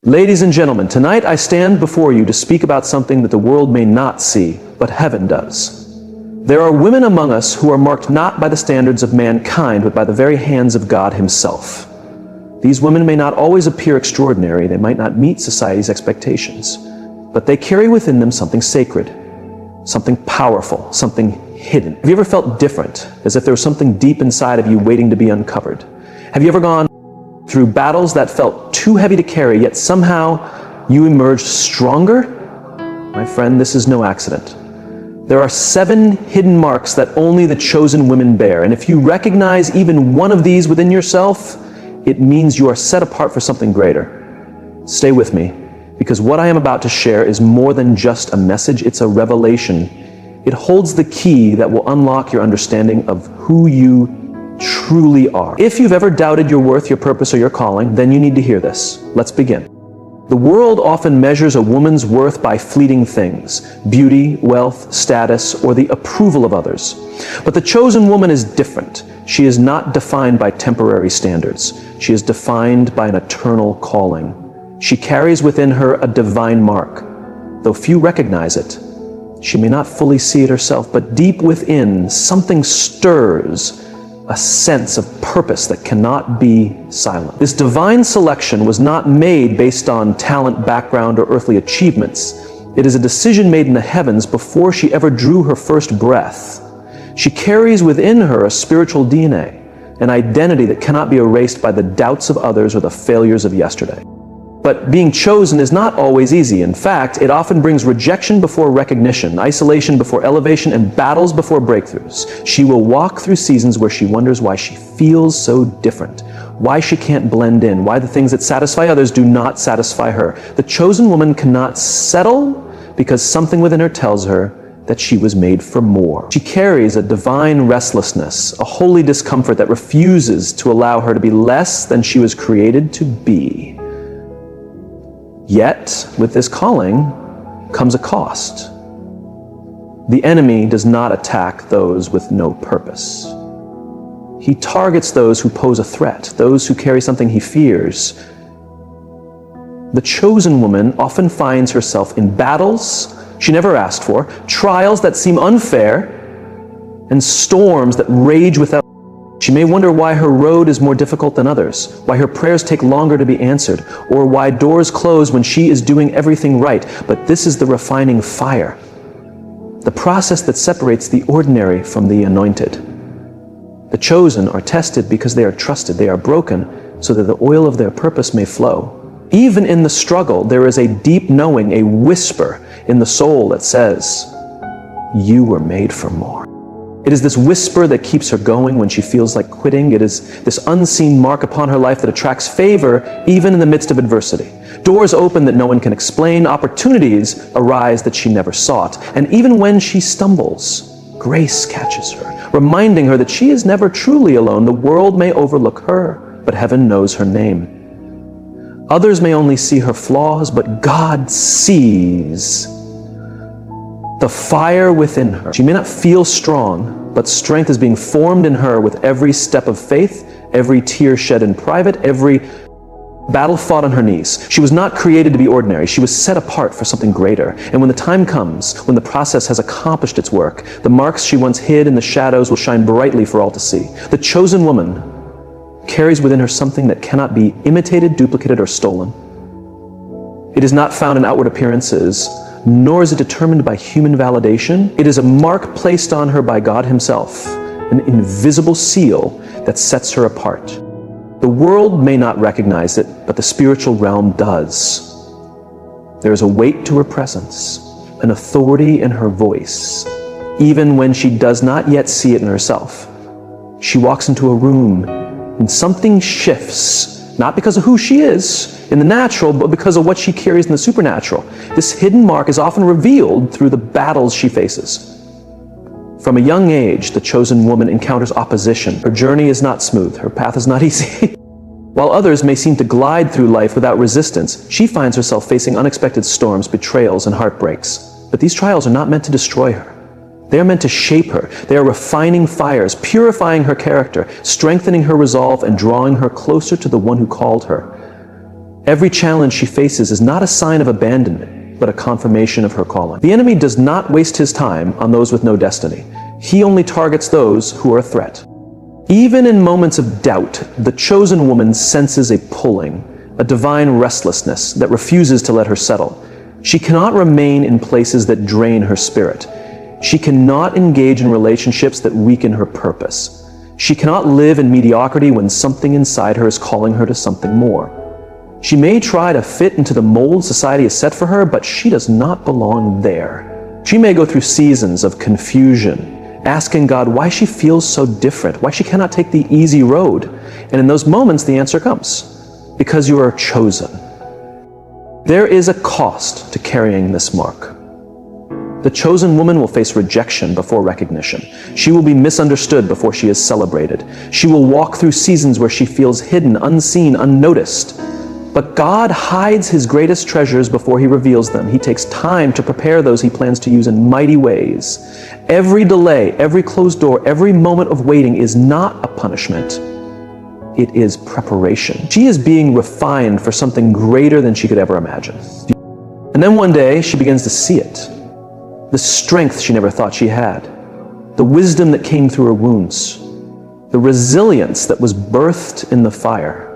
Ladies and gentlemen, tonight I stand before you to speak about something that the world may not see, but heaven does. There are women among us who are marked not by the standards of mankind, but by the very hands of God Himself. These women may not always appear extraordinary, they might not meet society's expectations, but they carry within them something sacred, something powerful, something hidden. Have you ever felt different, as if there was something deep inside of you waiting to be uncovered? Have you ever gone through battles that felt too heavy to carry, yet somehow you emerged stronger? My friend, this is no accident. There are 7 hidden marks that only the chosen women bear, and if you recognize even one of these within yourself, it means you are set apart for something greater. Stay with me, because what I am about to share is more than just a message, it's a revelation. It holds the key that will unlock your understanding of who you truly are. If you've ever doubted your worth, your purpose, or your calling, then you need to hear this. Let's begin. The world often measures a woman's worth by fleeting things: beauty, wealth, status, or the approval of others. But the chosen woman is different. She is not defined by temporary standards. She is defined by an eternal calling. She carries within her a divine mark. Though few recognize it, she may not fully see it herself, but deep within, something stirs, a sense of purpose that cannot be silent. This divine selection was not made based on talent, background, or earthly achievements. It is a decision made in the heavens before she ever drew her first breath. She carries within her a spiritual DNA, an identity that cannot be erased by the doubts of others or the failures of yesterday. But being chosen is not always easy. In fact, it often brings rejection before recognition, isolation before elevation, and battles before breakthroughs. She will walk through seasons where she wonders why she feels so different, why she can't blend in, why the things that satisfy others do not satisfy her. The chosen woman cannot settle because something within her tells her that she was made for more. She carries a divine restlessness, a holy discomfort that refuses to allow her to be less than she was created to be. Yet, with this calling comes a cost. The enemy does not attack those with no purpose. He targets those who pose a threat, those who carry something he fears. The chosen woman often finds herself in battles she never asked for, trials that seem unfair, and storms that rage without. She may wonder why her road is more difficult than others, why her prayers take longer to be answered, or why doors close when she is doing everything right. But this is the refining fire, the process that separates the ordinary from the anointed. The chosen are tested because they are trusted. They are broken so that the oil of their purpose may flow. Even in the struggle, there is a deep knowing, a whisper in the soul that says, "You were made for more." It is this whisper that keeps her going when she feels like quitting. It is this unseen mark upon her life that attracts favor even in the midst of adversity. Doors open that no one can explain, opportunities arise that she never sought. And even when she stumbles, grace catches her, reminding her that she is never truly alone. The world may overlook her, but heaven knows her name. Others may only see her flaws, but God sees the fire within her. She may not feel strong, but strength is being formed in her with every step of faith, every tear shed in private, every battle fought on her knees. She was not created to be ordinary. She was set apart for something greater. And when the time comes, when the process has accomplished its work, the marks she once hid in the shadows will shine brightly for all to see. The chosen woman carries within her something that cannot be imitated, duplicated, or stolen. It is not found in outward appearances, nor is it determined by human validation. It is a mark placed on her by God Himself, an invisible seal that sets her apart. The world may not recognize it, but the spiritual realm does. There is a weight to her presence, an authority in her voice, even when she does not yet see it in herself. She walks into a room and something shifts, not because of who she is in the natural, but because of what she carries in the supernatural. This hidden mark is often revealed through the battles she faces. From a young age, the chosen woman encounters opposition. Her journey is not smooth. Her path is not easy. While others may seem to glide through life without resistance, she finds herself facing unexpected storms, betrayals, and heartbreaks. But these trials are not meant to destroy her. They are meant to shape her. They are refining fires, purifying her character, strengthening her resolve, and drawing her closer to the one who called her. Every challenge she faces is not a sign of abandonment, but a confirmation of her calling. The enemy does not waste his time on those with no destiny. He only targets those who are a threat. Even in moments of doubt, the chosen woman senses a pulling, a divine restlessness that refuses to let her settle. She cannot remain in places that drain her spirit. She cannot engage in relationships that weaken her purpose. She cannot live in mediocrity when something inside her is calling her to something more. She may try to fit into the mold society has set for her, but she does not belong there. She may go through seasons of confusion, asking God why she feels so different, why she cannot take the easy road. And in those moments, the answer comes: because you are chosen. There is a cost to carrying this mark. The chosen woman will face rejection before recognition. She will be misunderstood before she is celebrated. She will walk through seasons where she feels hidden, unseen, unnoticed. But God hides his greatest treasures before he reveals them. He takes time to prepare those he plans to use in mighty ways. Every delay, every closed door, every moment of waiting is not a punishment. It is preparation. She is being refined for something greater than she could ever imagine. And then one day she begins to see it. The strength she never thought she had. The wisdom that came through her wounds. The resilience that was birthed in the fire.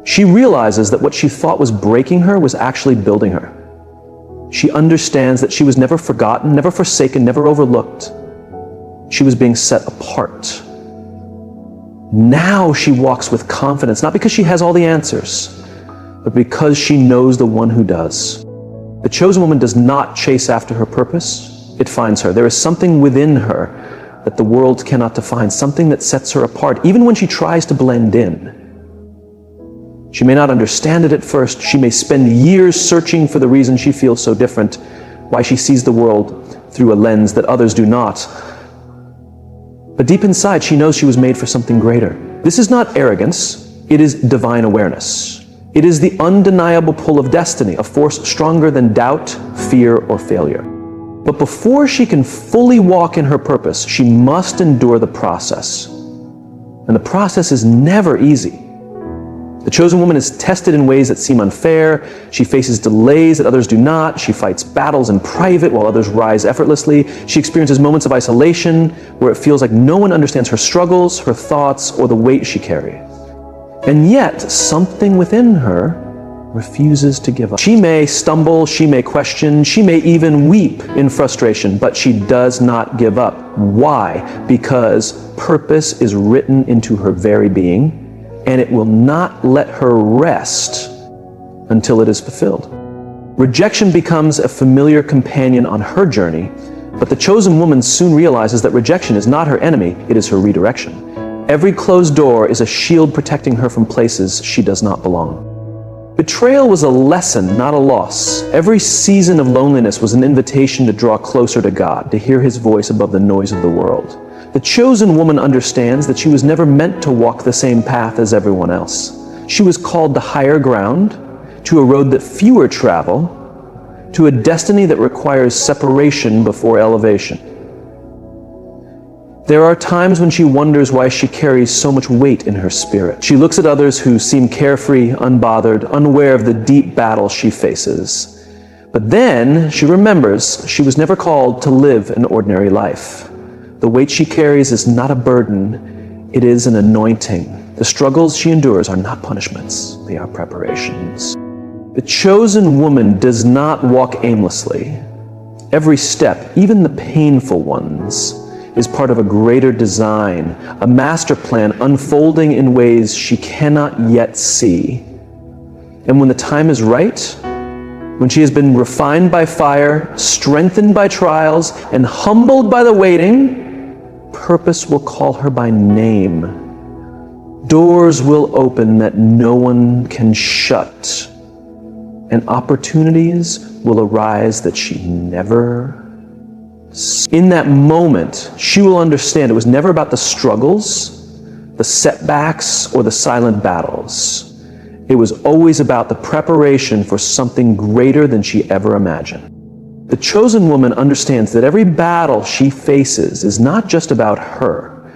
She realizes that what she thought was breaking her was actually building her. She understands that she was never forgotten, never forsaken, never overlooked. She was being set apart. Now she walks with confidence, not because she has all the answers, but because she knows the one who does. The chosen woman does not chase after her purpose, it finds her. There is something within her that the world cannot define, something that sets her apart, even when she tries to blend in. She may not understand it at first. She may spend years searching for the reason she feels so different, why she sees the world through a lens that others do not. But deep inside, she knows she was made for something greater. This is not arrogance, it is divine awareness. It is the undeniable pull of destiny, a force stronger than doubt, fear, or failure. But before she can fully walk in her purpose, she must endure the process. And the process is never easy. The chosen woman is tested in ways that seem unfair. She faces delays that others do not. She fights battles in private while others rise effortlessly. She experiences moments of isolation where it feels like no one understands her struggles, her thoughts, or the weight she carries. And yet, something within her refuses to give up. She may stumble, she may question, she may even weep in frustration, but she does not give up. Why? Because purpose is written into her very being, and it will not let her rest until it is fulfilled. Rejection becomes a familiar companion on her journey, but the chosen woman soon realizes that rejection is not her enemy, it is her redirection. Every closed door is a shield protecting her from places she does not belong. Betrayal was a lesson, not a loss. Every season of loneliness was an invitation to draw closer to God, to hear his voice above the noise of the world. The chosen woman understands that she was never meant to walk the same path as everyone else. She was called to higher ground, to a road that fewer travel, to a destiny that requires separation before elevation. There are times when she wonders why she carries so much weight in her spirit. She looks at others who seem carefree, unbothered, unaware of the deep battle she faces. But then she remembers she was never called to live an ordinary life. The weight she carries is not a burden, it is an anointing. The struggles she endures are not punishments, they are preparations. The chosen woman does not walk aimlessly. Every step, even the painful ones, is part of a greater design, a master plan unfolding in ways she cannot yet see. And when the time is right, when she has been refined by fire, strengthened by trials, and humbled by the waiting, purpose will call her by name. Doors will open that no one can shut, and opportunities will arise that she never saw. In that moment, she will understand it was never about the struggles, the setbacks, or the silent battles. It was always about the preparation for something greater than she ever imagined. The chosen woman understands that every battle she faces is not just about her.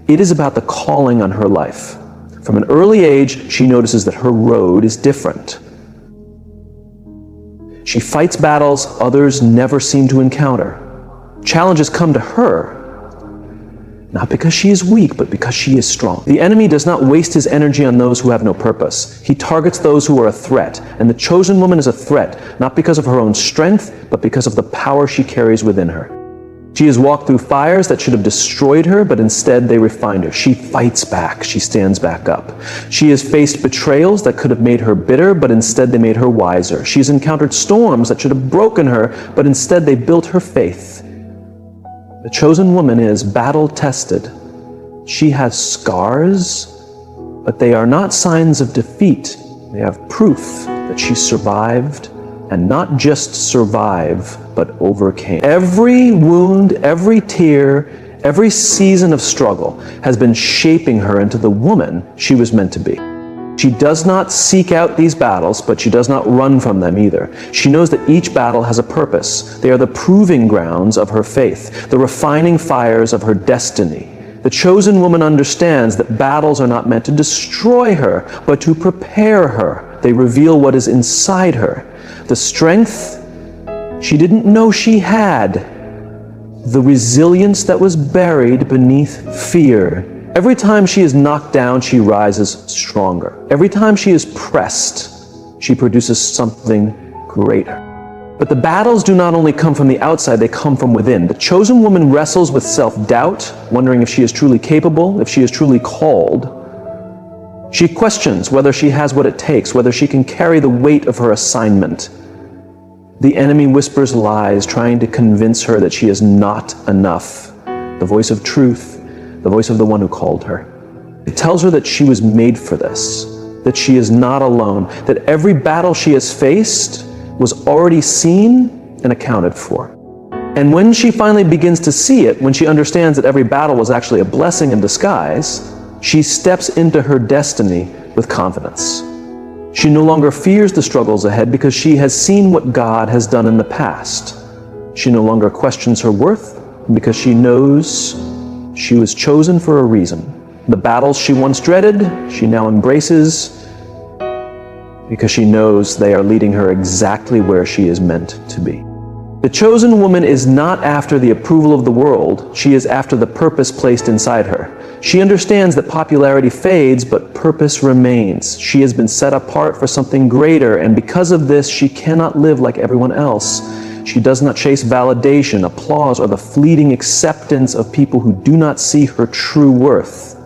It is about the calling on her life. From an early age, she notices that her road is different. She fights battles others never seem to encounter. Challenges come to her, not because she is weak, but because she is strong. The enemy does not waste his energy on those who have no purpose. He targets those who are a threat, and the chosen woman is a threat, not because of her own strength, but because of the power she carries within her. She has walked through fires that should have destroyed her, but instead they refined her. She fights back. She stands back up. She has faced betrayals that could have made her bitter, but instead they made her wiser. She has encountered storms that should have broken her, but instead they built her faith. The chosen woman is battle-tested. She has scars, but they are not signs of defeat. They have proof that she survived, and not just survive, but overcame. Every wound, every tear, every season of struggle has been shaping her into the woman she was meant to be. She does not seek out these battles, but she does not run from them either. She knows that each battle has a purpose. They are the proving grounds of her faith, the refining fires of her destiny. The chosen woman understands that battles are not meant to destroy her, but to prepare her. They reveal what is inside her. The strength she didn't know she had. The resilience that was buried beneath fear. Every time she is knocked down, she rises stronger. Every time she is pressed, she produces something greater. But the battles do not only come from the outside, they come from within. The chosen woman wrestles with self-doubt, wondering if she is truly capable, if she is truly called. She questions whether she has what it takes, whether she can carry the weight of her assignment. The enemy whispers lies, trying to convince her that she is not enough. The voice of truth, the voice of the one who called her. It tells her that she was made for this, that she is not alone, that every battle she has faced was already seen and accounted for. And when she finally begins to see it, when she understands that every battle was actually a blessing in disguise, she steps into her destiny with confidence. She no longer fears the struggles ahead because she has seen what God has done in the past. She no longer questions her worth because she knows she was chosen for a reason. The battles she once dreaded, she now embraces because she knows they are leading her exactly where she is meant to be. The chosen woman is not after the approval of the world, she is after the purpose placed inside her. She understands that popularity fades, but purpose remains. She has been set apart for something greater, and because of this, she cannot live like everyone else. She does not chase validation, applause, or the fleeting acceptance of people who do not see her true worth.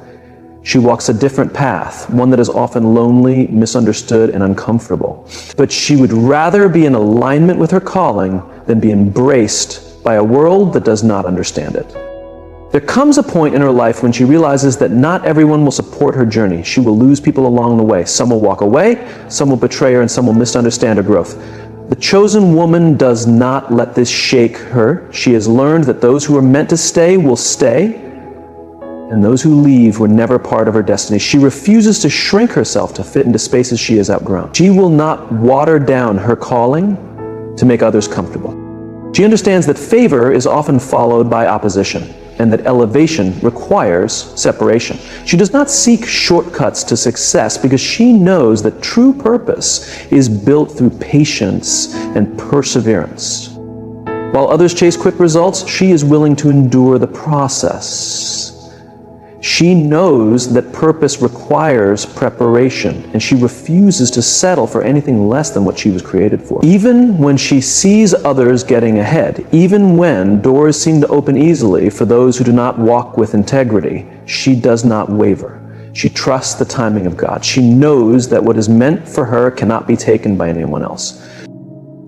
She walks a different path, one that is often lonely, misunderstood, and uncomfortable. But she would rather be in alignment with her calling than be embraced by a world that does not understand it. There comes a point in her life when she realizes that not everyone will support her journey. She will lose people along the way. Some will walk away, some will betray her, and some will misunderstand her growth. The chosen woman does not let this shake her. She has learned that those who are meant to stay will stay, and those who leave were never part of her destiny. She refuses to shrink herself to fit into spaces she has outgrown. She will not water down her calling to make others comfortable. She understands that favor is often followed by opposition, and that elevation requires separation. She does not seek shortcuts to success because she knows that true purpose is built through patience and perseverance. While others chase quick results, she is willing to endure the process. She knows that purpose requires preparation, and she refuses to settle for anything less than what she was created for. Even when she sees others getting ahead, even when doors seem to open easily for those who do not walk with integrity, she does not waver. She trusts the timing of God. She knows that what is meant for her cannot be taken by anyone else.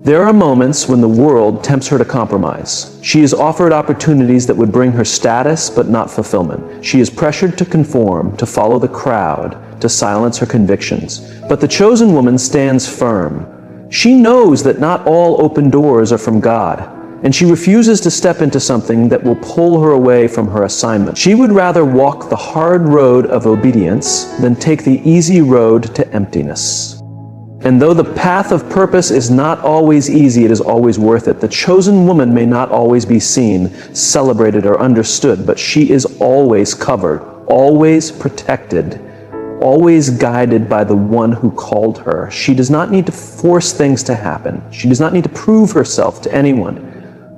There are moments when the world tempts her to compromise. She is offered opportunities that would bring her status but not fulfillment. She is pressured to conform, to follow the crowd, to silence her convictions. But the chosen woman stands firm. She knows that not all open doors are from God, and she refuses to step into something that will pull her away from her assignment. She would rather walk the hard road of obedience than take the easy road to emptiness. And though the path of purpose is not always easy, it is always worth it. The chosen woman may not always be seen, celebrated, or understood, but she is always covered, always protected, always guided by the one who called her. She does not need to force things to happen. She does not need to prove herself to anyone.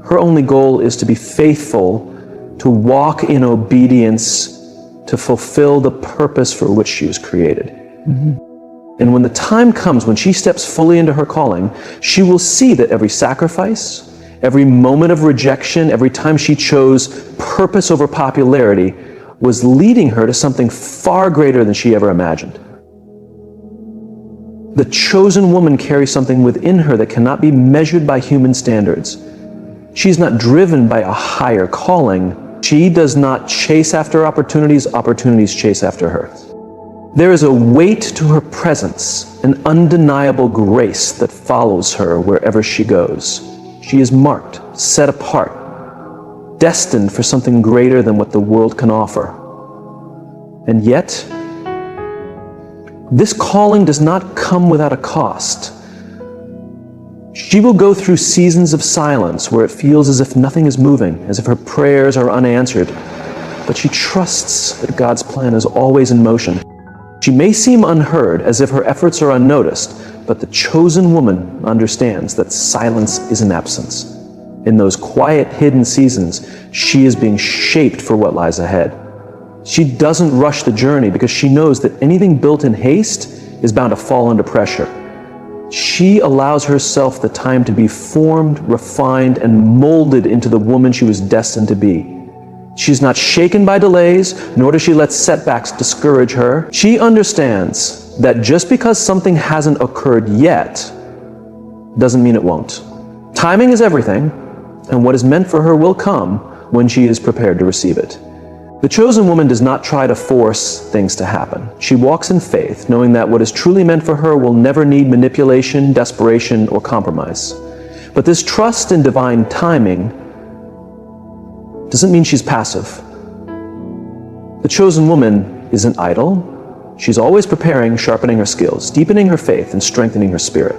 Her only goal is to be faithful, to walk in obedience, to fulfill the purpose for which she was created. And when the time comes, when she steps fully into her calling, she will see that every sacrifice, every moment of rejection, every time she chose purpose over popularity, was leading her to something far greater than she ever imagined. The chosen woman carries something within her that cannot be measured by human standards. She's not driven by a higher calling. She does not chase after opportunities, opportunities chase after her. There is a weight to her presence, an undeniable grace that follows her wherever she goes. She is marked, set apart, destined for something greater than what the world can offer. And yet, this calling does not come without a cost. She will go through seasons of silence where it feels as if nothing is moving, as if her prayers are unanswered. But she trusts that God's plan is always in motion. She may seem unheard, as if her efforts are unnoticed, but the chosen woman understands that silence is an absence. In those quiet, hidden seasons, she is being shaped for what lies ahead. She doesn't rush the journey because she knows that anything built in haste is bound to fall under pressure. She allows herself the time to be formed, refined, and molded into the woman she was destined to be. She's not shaken by delays, nor does she let setbacks discourage her. She understands that just because something hasn't occurred yet doesn't mean it won't. Timing is everything, and what is meant for her will come when she is prepared to receive it. The chosen woman does not try to force things to happen. She walks in faith, knowing that what is truly meant for her will never need manipulation, desperation, or compromise. But this trust in divine timing doesn't mean she's passive. The chosen woman isn't idle. She's always preparing, sharpening her skills, deepening her faith, and strengthening her spirit.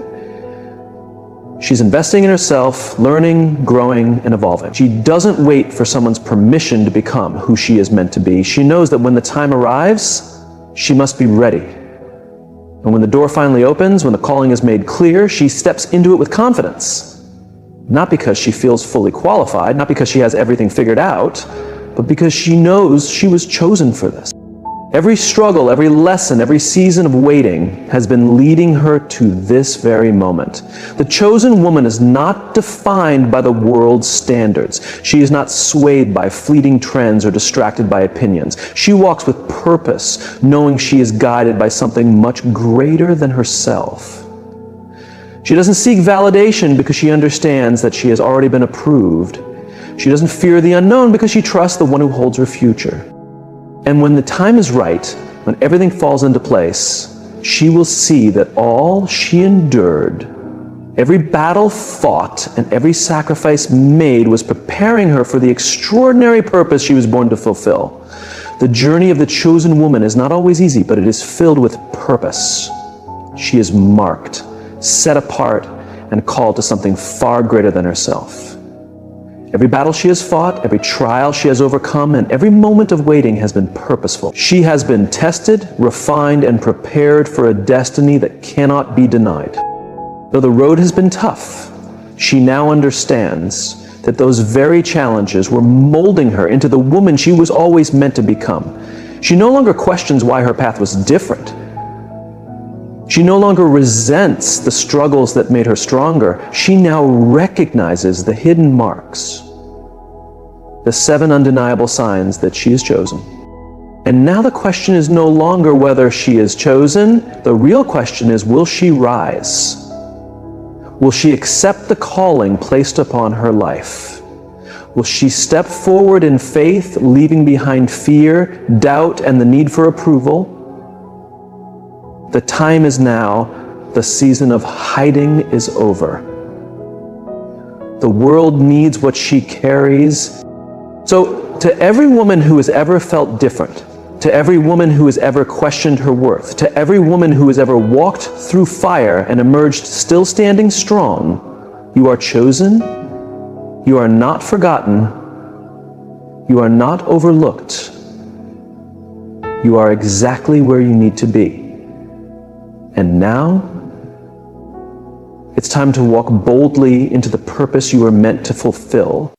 She's investing in herself, learning, growing, and evolving. She doesn't wait for someone's permission to become who she is meant to be. She knows that when the time arrives, she must be ready. And when the door finally opens, when the calling is made clear, she steps into it with confidence. Not because she feels fully qualified, not because she has everything figured out, but because she knows she was chosen for this. Every struggle, every lesson, every season of waiting has been leading her to this very moment. The chosen woman is not defined by the world's standards. She is not swayed by fleeting trends or distracted by opinions. She walks with purpose, knowing she is guided by something much greater than herself. She doesn't seek validation because she understands that she has already been approved. She doesn't fear the unknown because she trusts the one who holds her future. And when the time is right, when everything falls into place, she will see that all she endured, every battle fought, and every sacrifice made was preparing her for the extraordinary purpose she was born to fulfill. The journey of the chosen woman is not always easy, but it is filled with purpose. She is marked, set apart, and called to something far greater than herself. Every battle she has fought, every trial she has overcome, and every moment of waiting has been purposeful. She has been tested, refined, and prepared for a destiny that cannot be denied. Though the road has been tough, she now understands that those very challenges were molding her into the woman she was always meant to become. She no longer questions why her path was different. She no longer resents the struggles that made her stronger. She now recognizes the hidden marks, the 7 undeniable signs that she is chosen. And now the question is no longer whether she is chosen. The real question is, will she rise? Will she accept the calling placed upon her life? Will she step forward in faith, leaving behind fear, doubt, and the need for approval? The time is now. The season of hiding is over. The world needs what she carries. So, to every woman who has ever felt different, to every woman who has ever questioned her worth, to every woman who has ever walked through fire and emerged still standing strong, you are chosen, you are not forgotten, you are not overlooked, You are exactly where you need to be. And now, it's time to walk boldly into the purpose you were meant to fulfill.